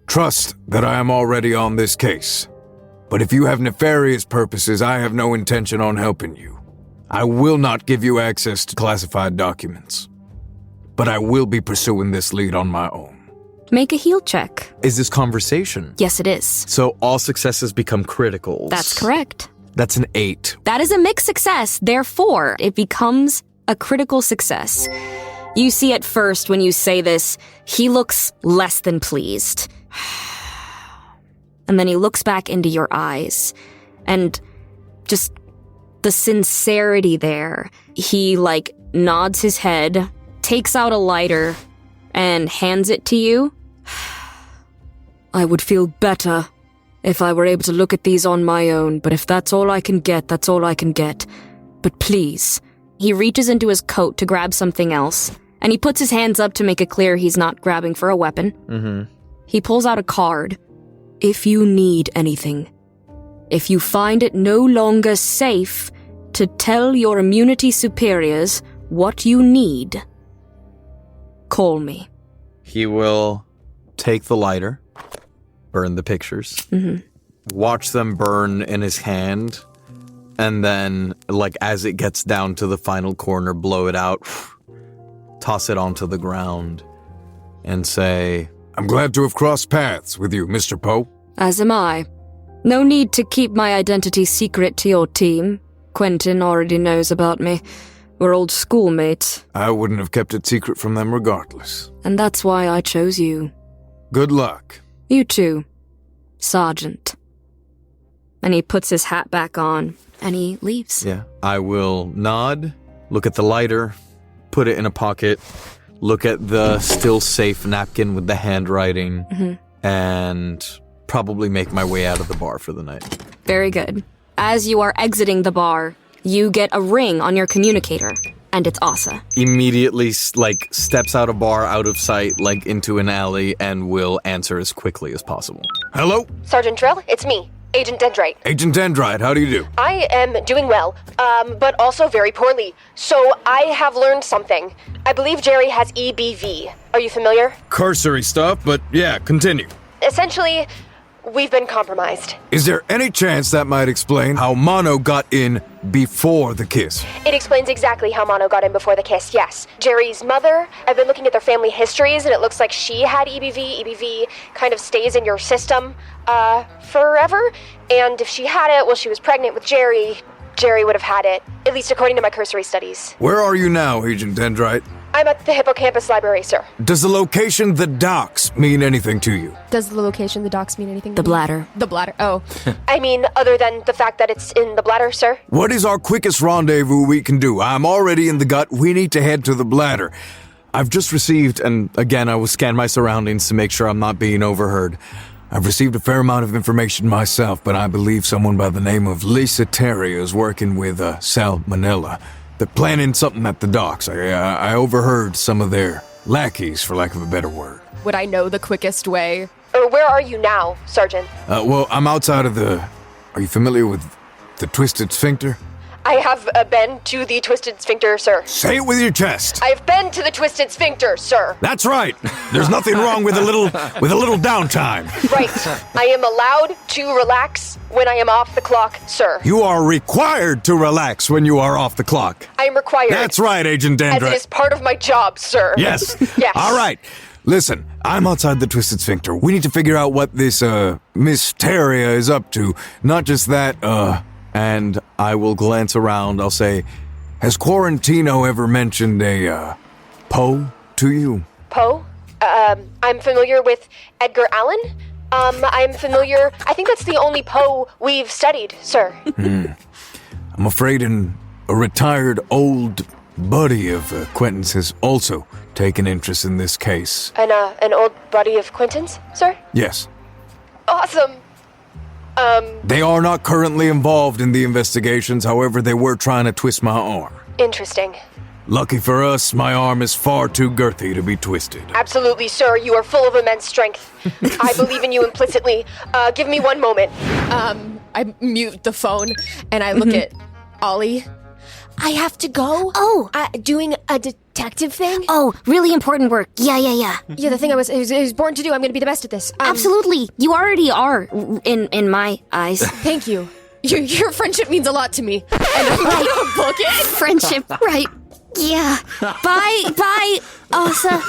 trust that I am already on this case. But if you have nefarious purposes, I have no intention on helping you. I will not give you access to classified documents. But I will be pursuing this lead on my own. Make a heal check. Is this conversation? Yes, it is. So all successes become criticals. That's correct. That's an 8. That is a mixed success. Therefore, it becomes a critical success. You see at first when you say this, he looks less than pleased. And then he looks back into your eyes. And just the sincerity there. He, nods his head, takes out a lighter, and hands it to you. I would feel better if I were able to look at these on my own, but if that's all I can get, that's all I can get. But please. He reaches into his coat to grab something else, and he puts his hands up to make it clear he's not grabbing for a weapon. He pulls out a card. If you need anything, if you find it no longer safe to tell your Immunity superiors what you need, call me. He will take the lighter, burn the pictures, watch them burn in his hand, and then, as it gets down to the final corner, blow it out, toss it onto the ground, and say, I'm glad to have crossed paths with you, Mr. Poe. As am I. No need to keep my identity secret to your team. Quentin already knows about me. We're old schoolmates. I wouldn't have kept it secret from them regardless. And that's why I chose you. Good luck. You too, Sergeant. And he puts his hat back on, and he leaves. Yeah. I will nod, look at the lighter, put it in a pocket, look at the still safe napkin with the handwriting, and probably make my way out of the bar for the night. Very good. As you are exiting the bar, you get a ring on your communicator, and it's Asa. Immediately, steps out of bar, out of sight, into an alley, and will answer as quickly as possible. Hello? Sergeant Dryll, it's me. Agent Dendrite. Agent Dendrite, how do you do? I am doing well, but also very poorly. So I have learned something. I believe Jerry has EBV. Are you familiar? Cursory stuff, but yeah, continue. Essentially, we've been compromised. Is there any chance that might explain how Mono got in before the kiss? It explains exactly how Mono got in before the kiss, yes. Jerry's mother, I've been looking at their family histories, and it looks like she had EBV. EBV kind of stays in your system forever. And if she had it while she was pregnant with Jerry, Jerry would have had it, at least according to my cursory studies. Where are you now, Agent Dendrite? I'm at the Hippocampus Library, sir. Does the location, the docks, mean anything to you? Does the location, the docks, mean anything? The bladder. The bladder, oh. I mean, other than the fact that it's in the bladder, sir? What is our quickest rendezvous we can do? I'm already in the gut. We need to head to the bladder. I've just received, and again, I will scan my surroundings to make sure I'm not being overheard. I've received a fair amount of information myself, but I believe someone by the name of Lisa Terry is working with Sal Monella. They're planning something at the docks. I overheard some of their lackeys, for lack of a better word. Would I know the quickest way? Or where are you now, Sergeant? Well, I'm outside of the... Are you familiar with the Twisted Sphincter? I have been to the Twisted Sphincter, sir. Say it with your chest. I've been to the Twisted Sphincter, sir. That's right. There's nothing wrong with a little downtime. Right. I am allowed to relax when I am off the clock, sir. You are required to relax when you are off the clock. I am required. That's right, Agent Dendrite. As it is part of my job, sir. Yes. Yes. All right. Listen, I'm outside the Twisted Sphincter. We need to figure out what this, Miss Teria is up to. Not just that, and I will glance around. I'll say, has Quarantino ever mentioned a, Poe to you? Poe? I'm familiar with Edgar Allan. I'm familiar... I think that's the only Poe we've studied, sir. I'm afraid a retired old buddy of Quentin's has also taken interest in this case. An old buddy of Quentin's, sir? Yes. Awesome. They are not currently involved in the investigations, however, they were trying to twist my arm. Interesting. Lucky for us, my arm is far too girthy to be twisted. Absolutely, sir. You are full of immense strength. I believe in you implicitly. Give me one moment. I mute the phone, and I look at Ollie. I have to go? Oh. Doing a detective thing? Oh, really important work. Yeah. Yeah, the thing I was born to do. I'm going to be the best at this. Absolutely. You already are, in my eyes. Thank you. Your friendship means a lot to me. And I'm going to book it. Friendship, right. Yeah. Bye, Asa.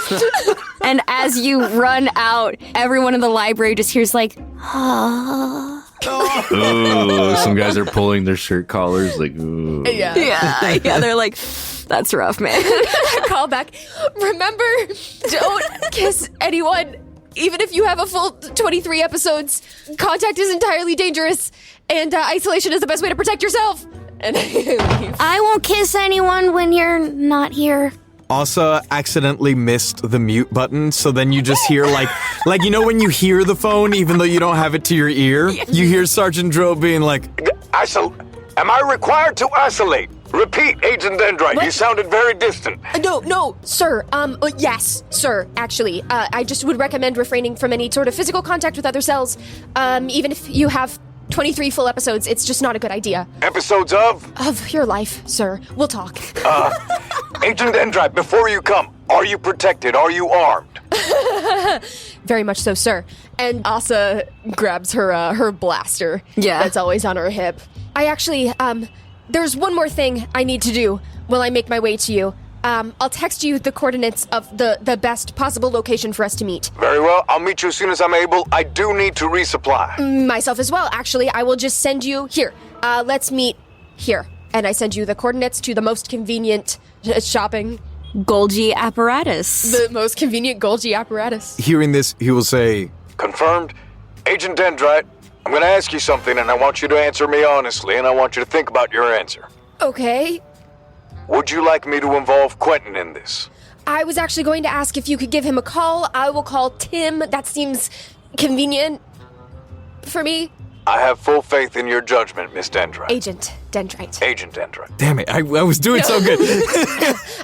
And as you run out, everyone in the library just hears like, Ooh, some guys are pulling their shirt collars like, ooh. Yeah, they're like, that's rough, man. Call back. Remember, don't kiss anyone. Even if you have a full 23 episodes, contact is entirely dangerous, and isolation is the best way to protect yourself. And I leave. I won't kiss anyone when you're not here. Asa accidentally missed the mute button, so then you just hear like you know when you hear the phone even though you don't have it to your ear? You hear Sergeant Dryll being like, Am I required to isolate? Repeat, Agent Dendrite. You sounded very distant. No, sir. Yes, sir, actually. I just would recommend refraining from any sort of physical contact with other cells. Even if you have 23 full episodes, it's just not a good idea. Episodes of? Of your life, sir. We'll talk. Agent Dendrite, before you come, are you protected? Are you armed? Very much so, sir. And Asa grabs her blaster. Yeah. That's always on her hip. I actually, there's one more thing I need to do while I make my way to you. I'll text you the coordinates of the best possible location for us to meet. Very well. I'll meet you as soon as I'm able. I do need to resupply. Myself as well, actually. I will just send you here. Let's meet here. And I send you the coordinates to the most convenient shopping... Golgi apparatus. The most convenient Golgi apparatus. Hearing this, he will say, Confirmed. Agent Dendrite, I'm going to ask you something, and I want you to answer me honestly, and I want you to think about your answer. Okay. Would you like me to involve Quentin in this? I was actually going to ask if you could give him a call. I will call Tim. That seems convenient for me. I have full faith in your judgment, Miss Dendrite. Agent Dendrite. Agent Dendrite. damn it, I was doing so good.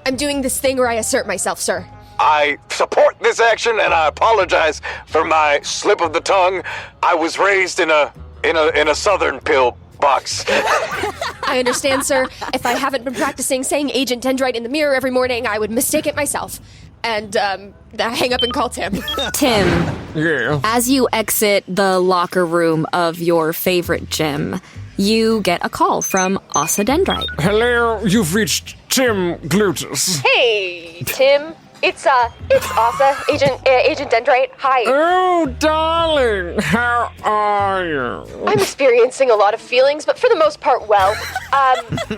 I'm doing this thing where I assert myself, sir. I support this action, and I apologize for my slip of the tongue. I was raised in a in a southern pill box. I understand, sir. If I haven't been practicing saying Agent Dendrite in the mirror every morning, I would mistake it myself. And, hang up and call Tim. Tim. Yeah. As you exit the locker room of your favorite gym, you get a call from Asa Dendrite. Hello, you've reached Tim Glutus. Hey, Tim. It's Asa, Agent Dendrite. Hi. Oh, darling, how are you? I'm experiencing a lot of feelings, but for the most part, well.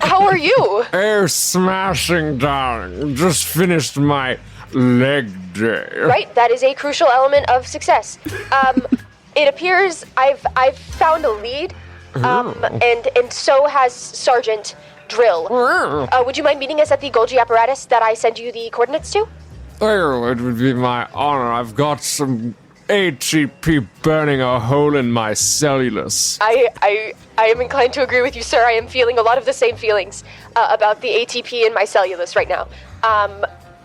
How are you? Oh, smashing, darling. Just finished my leg day. Right, that is a crucial element of success. It appears I've found a lead, and so has Sergeant Dryll. Would you mind meeting us at the Golgi apparatus that I send you the coordinates to? Oh, it would be my honor. I've got some ATP burning a hole in my cellulus. I am inclined to agree with you, sir. I am feeling a lot of the same feelings about the ATP in my cellulus right now.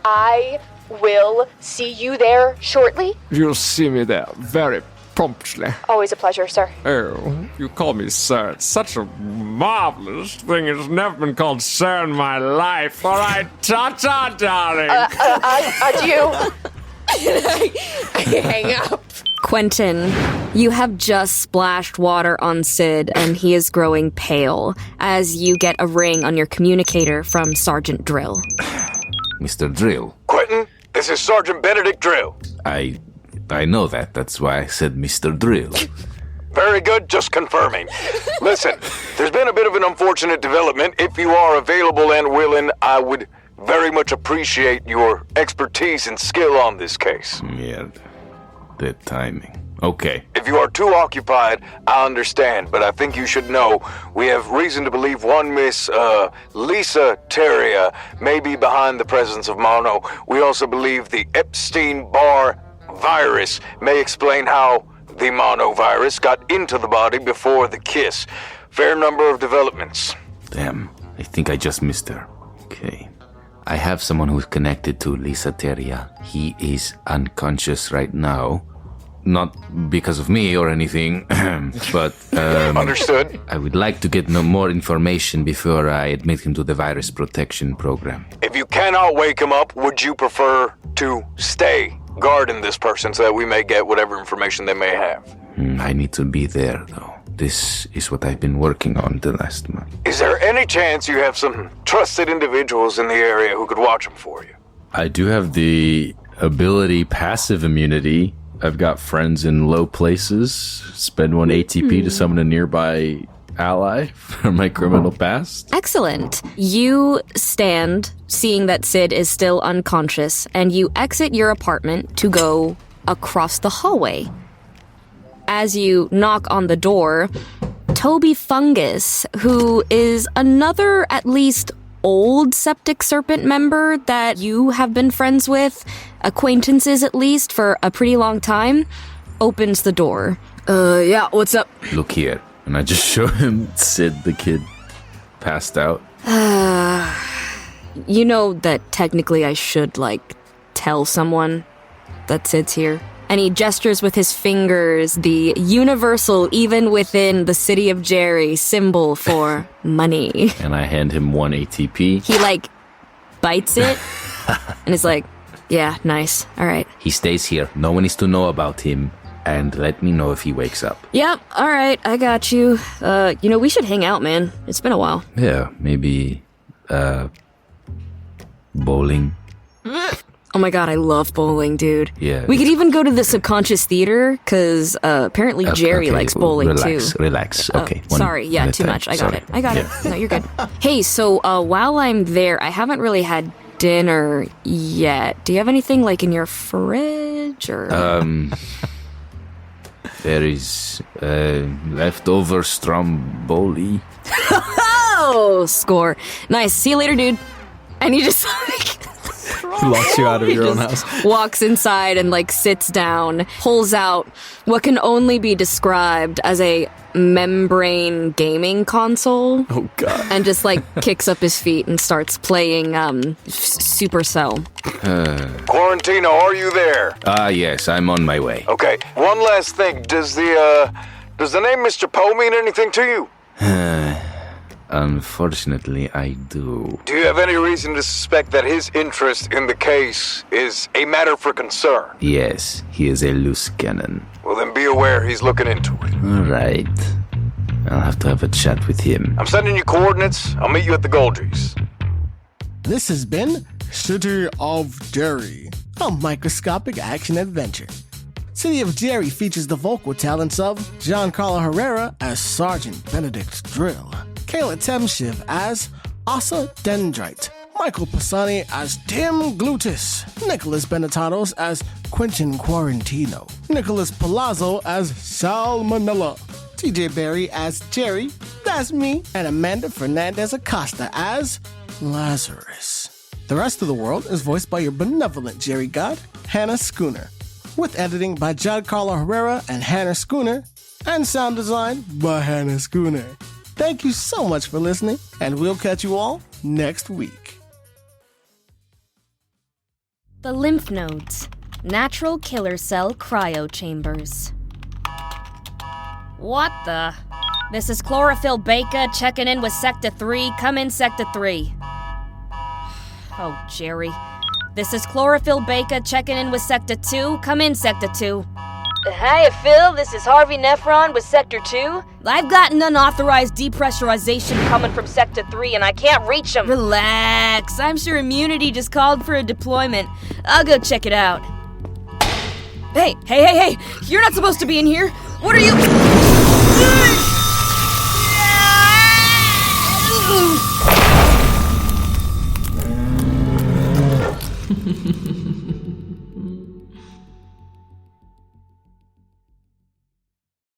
I will see you there shortly. You'll see me there very promptly. Always a pleasure, sir. Oh, you call me sir. It's such a marvelous thing. It's never been called sir in my life. All right, ta-ta, darling. Adieu. I hang up. Quentin, you have just splashed water on Sid, and he is growing pale as you get a ring on your communicator from Sergeant Dryll. Mr. Dryll. Quentin, this is Sergeant Benedict Dryll. I know that. That's why I said Mr. Dryll. Very good, just confirming. Listen, there's been a bit of an unfortunate development. If you are available and willing, I would very much appreciate your expertise and skill on this case. Yeah, the timing. Okay. If you are too occupied, I understand, but I think you should know we have reason to believe one Miss Lisa Terria may be behind the presence of mono. We also believe the Epstein-Barr virus may explain how the mono virus got into the body before the kiss. Fair number of developments. Damn, I think I just missed her. Okay. I have someone who's connected to Lisa Terria. He is unconscious right now. Not because of me or anything, but... Understood. I would like to get no more information before I admit him to the virus protection program. If you cannot wake him up, would you prefer to stay guarding this person so that we may get whatever information they may have? I need to be there, though. This is what I've been working on the last month. Is there any chance you have some trusted individuals in the area who could watch him for you? I do have the ability passive immunity. I've got friends in low places. Spend 1 ATP to summon a nearby ally from my criminal past. Excellent. You stand, seeing that Sid is still unconscious, and you exit your apartment to go across the hallway. As you knock on the door, Toby Fungus, who is another at least old Septic Serpent member that you have been friends with, acquaintances at least, for a pretty long time, opens the door. Yeah, what's up? Look here. And I just show him Sid, the kid, passed out. You know that technically I should, tell someone that Sid's here. And he gestures with his fingers the universal, even within the city of Jerry, symbol for money. And I hand him 1 ATP. He, bites it, and is like, yeah, nice, all right. He stays here. No one is to know about him. And let me know if he wakes up. Yep, all right, I got you. We should hang out, man. It's been a while. Yeah, maybe, bowling. Oh my god, I love bowling, dude. Yeah. We could even go to the Subconscious Theater, because apparently Jerry likes bowling, too. Relax, okay. Sorry, yeah, too much. I got it. No, you're good. Hey, so while I'm there, I haven't really had dinner yet. Do you have anything, in your fridge, or...? There is leftover Stromboli. Oh, score. Nice. See you later, dude. And he just, locks you out of your own house. Walks inside and, sits down, pulls out what can only be described as a membrane gaming console. Oh, God. And just, kicks up his feet and starts playing Supercell. Quarantino, are you there? Yes, I'm on my way. Okay, one last thing. Does the Does the name Mr. Poe mean anything to you? Unfortunately, I do. Do you have any reason to suspect that his interest in the case is a matter for concern? Yes, he is a loose cannon. Well, then be aware he's looking into it. All right. I'll have to have a chat with him. I'm sending you coordinates. I'll meet you at the Goldries. This has been City of Jerry, a microscopic action adventure. City of Jerry features the vocal talents of Giancarlo Herrera as Sergeant Benedict Dryll, Kayla Temshiv as Asa Dendrite, Michael Pisani as Tim Glutus, Nicholas Benetatos as Quentin Quarantino, Nicholas Palazzo as Monella, TJ Berry as Jerry, that's me, and Amanda Fernandez-Acosta as Lazarus. The rest of the world is voiced by your benevolent Jerry god, Hannah Schooner, with editing by Giancarlo Herrera and Hannah Schooner, and sound design by Hannah Schooner. Thank you so much for listening, and we'll catch you all next week. The lymph nodes. Natural killer cell cryo chambers. What the? This is Chlorophyll Baker checking in with Sector 3. Come in, Sector 3. Oh, Jerry. This is Chlorophyll Baker checking in with Sector 2. Come in, Sector 2. Hi, Phil. This is Harvey Nephron with Sector 2. I've got an unauthorized depressurization Coming from Sector 3, and I can't reach him. Relax. I'm sure Immunity just called for a deployment. I'll go check it out. Hey! You're not supposed to be in here. What are you...